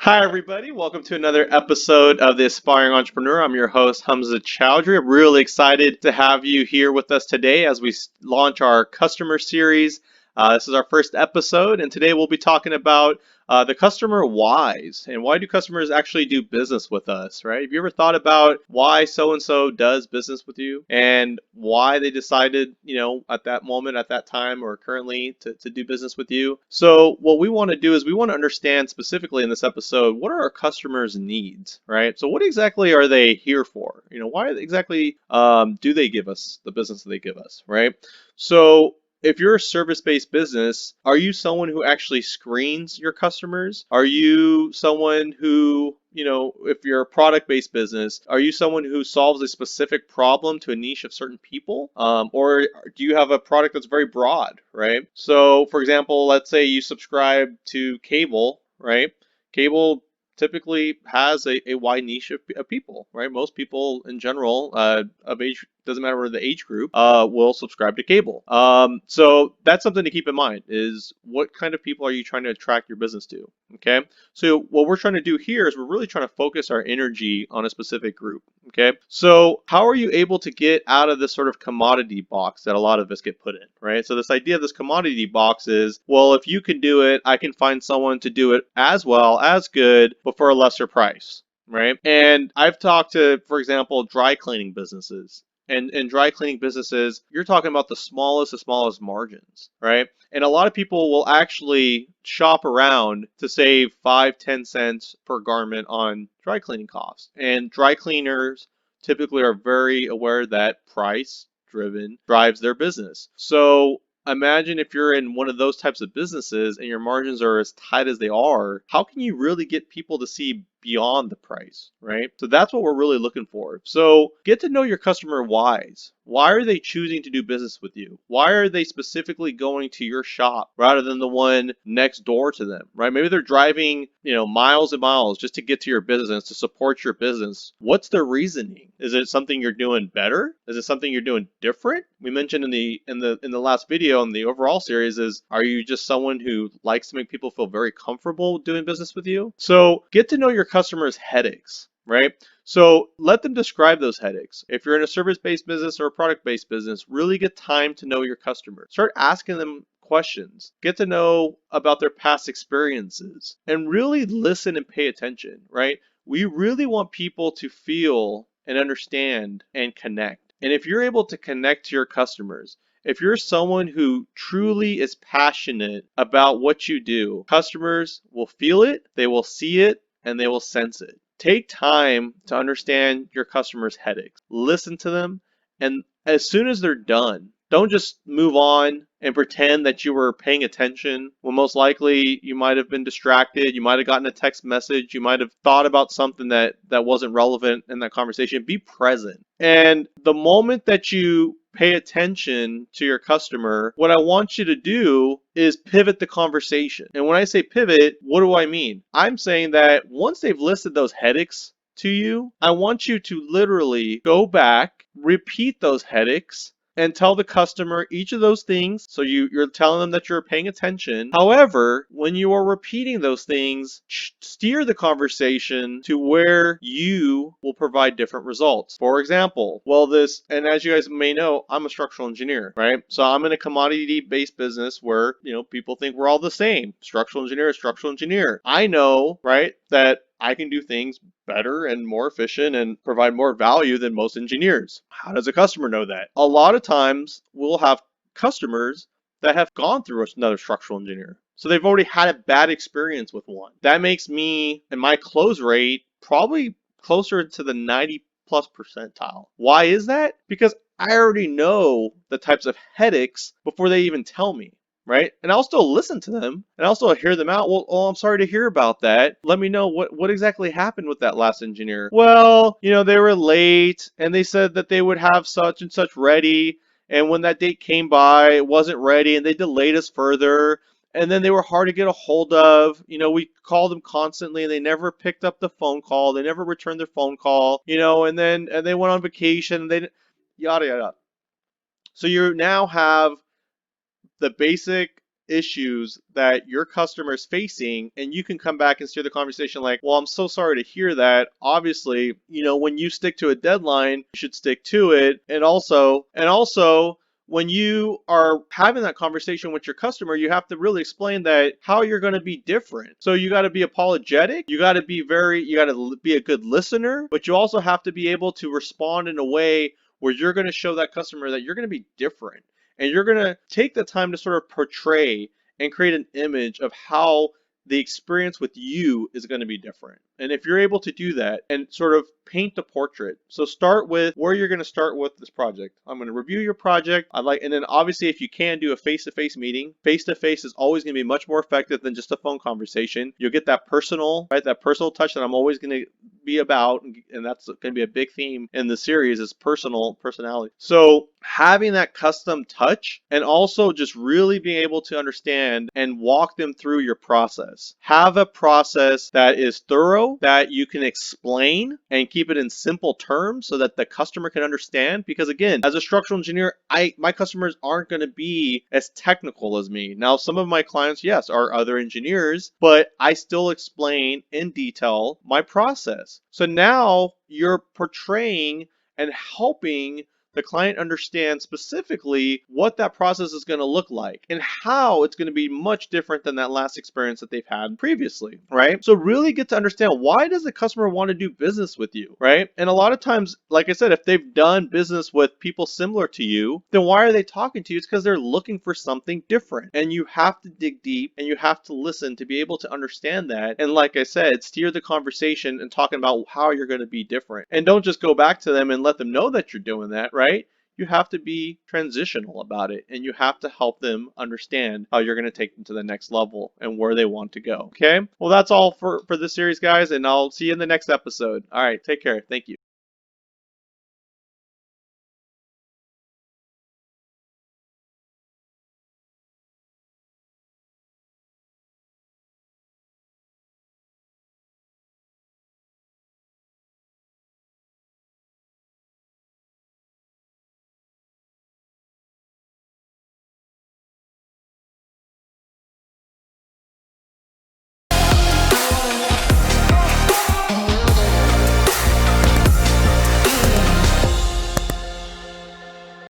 Hi, everybody. Welcome to another episode of The Aspiring Entrepreneur. I'm your host, Hamza Chowdhury. I'm really excited to have you here with us today as we launch our customer series. This is our first episode, and today we'll be talking about the customer whys and why do customers actually do business with us, right? Have you ever thought about why so and so does business with you and why they decided, at that moment, at that time, or currently to do business with you? So, what we want to do is we want to understand specifically in this episode what are our customers' needs, right? So, what exactly are they here for? Why exactly do they give us the business that they give us, right? So, if you're a service-based business, are you someone who actually screens your customers? Are you someone who, if you're a product-based business, are you someone who solves a specific problem to a niche of certain people? Or do you have a product that's very broad, right? So, for example, let's say you subscribe to cable, right? Cable typically has a wide niche of people, right? Most people in general, of age, doesn't matter the age group, will subscribe to cable. So that's something to keep in mind is what kind of people are you trying to attract your business to, okay? So what we're trying to do here is we're really trying to focus our energy on a specific group, okay? So how are you able to get out of this sort of commodity box that a lot of us get put in, right? So this idea of this commodity box is, well, if you can do it, I can find someone to do it as well, as good, but for a lesser price, right? And I've talked to, for example, dry cleaning businesses. And dry cleaning businesses, you're talking about the smallest margins, right? And a lot of people will actually shop around to save 5, 10 cents per garment on dry cleaning costs. And dry cleaners typically are very aware that price driven drives their business. So imagine if you're in one of those types of businesses and your margins are as tight as they are, how can you really get people to see beyond the price, right? So that's what we're really looking for. So get to know your customer whys. Why are they choosing to do business with you? Why are they specifically going to your shop rather than the one next door to them, right? Maybe they're driving, miles and miles just to get to your business, to support your business. What's their reasoning? Is it something you're doing better? Is it something you're doing different? We mentioned in the last video in the overall series is, are you just someone who likes to make people feel very comfortable doing business with you? So get to know your customers' headaches, right? So let them describe those headaches. If you're in a service-based business or a product-based business, really get time to know your customers. Start asking them questions. Get to know about their past experiences and really listen and pay attention, right? We really want people to feel and understand and connect. And if you're able to connect to your customers, if you're someone who truly is passionate about what you do, customers will feel it, they will see it, and they will sense it. Take time to understand your customers' headaches. Listen to them, and as soon as they're done, don't just move on and pretend that you were paying attention when most likely you might have been distracted, you might have gotten a text message, you might have thought about something that wasn't relevant in that conversation. Be present. And the moment that you pay attention to your customer, what I want you to do is pivot the conversation. And when I say pivot, what do I mean? I'm saying that once they've listed those headaches to you, I want you to literally go back, repeat those headaches, and tell the customer each of those things. So you're telling them that you're paying attention. However, when you are repeating those things, steer the conversation to where you will provide different results. For example, and as you guys may know, I'm a structural engineer, right? So I'm in a commodity-based business where, people think we're all the same. Structural engineer. I know, right, that I can do things better and more efficient and provide more value than most engineers. How does a customer know that? A lot of times we'll have customers that have gone through another structural engineer. So they've already had a bad experience with one. That makes me and my close rate probably closer to the 90 plus percentile. Why is that? Because I already know the types of headaches before they even tell me. Right? And I'll still listen to them and I'll still hear them out. Well, oh, I'm sorry to hear about that. Let me know what exactly happened with that last engineer. Well, they were late and they said that they would have such and such ready. And when that date came by, it wasn't ready and they delayed us further. And then they were hard to get a hold of. We called them constantly and they never picked up the phone call. They never returned their phone call, and they went on vacation. They yada yada. So you now have the basic issues that your customer is facing, and you can come back and steer the conversation like, well, I'm so sorry to hear that. Obviously, when you stick to a deadline, you should stick to it. And also when you are having that conversation with your customer, you have to really explain that how you're going to be different. So you got to be apologetic. You got to be a good listener, but you also have to be able to respond in a way where you're going to show that customer that you're going to be different. And you're going to take the time to sort of portray and create an image of how the experience with you is going to be different. And if you're able to do that and sort of paint the portrait, so start with where you're going to start with this project. I'm going to review your project. And then obviously if you can do a face-to-face meeting, face-to-face is always going to be much more effective than just a phone conversation. You'll get that personal, right? That personal touch that I'm always going to be about, and that's going to be a big theme in the series, is personality. So having that custom touch, and also just really being able to understand and walk them through your process. Have a process that is thorough, that you can explain and keep it in simple terms so that the customer can understand. Because again, as a structural engineer, my customers aren't going to be as technical as me. Now, some of my clients, yes, are other engineers, but I still explain in detail my process. So now you're portraying and helping the client understand specifically what that process is going to look like and how it's going to be much different than that last experience that they've had previously, right? So really get to understand, why does the customer want to do business with you, right? And a lot of times, like I said, if they've done business with people similar to you, then why are they talking to you? It's because they're looking for something different. And you have to dig deep and you have to listen to be able to understand that. And like I said, steer the conversation and talking about how you're going to be different. And don't just go back to them and let them know that you're doing that, right? You have to be transitional about it, and you have to help them understand how you're going to take them to the next level and where they want to go. Okay? Well, that's all for this series, guys, and I'll see you in the next episode. All right, take care. Thank you.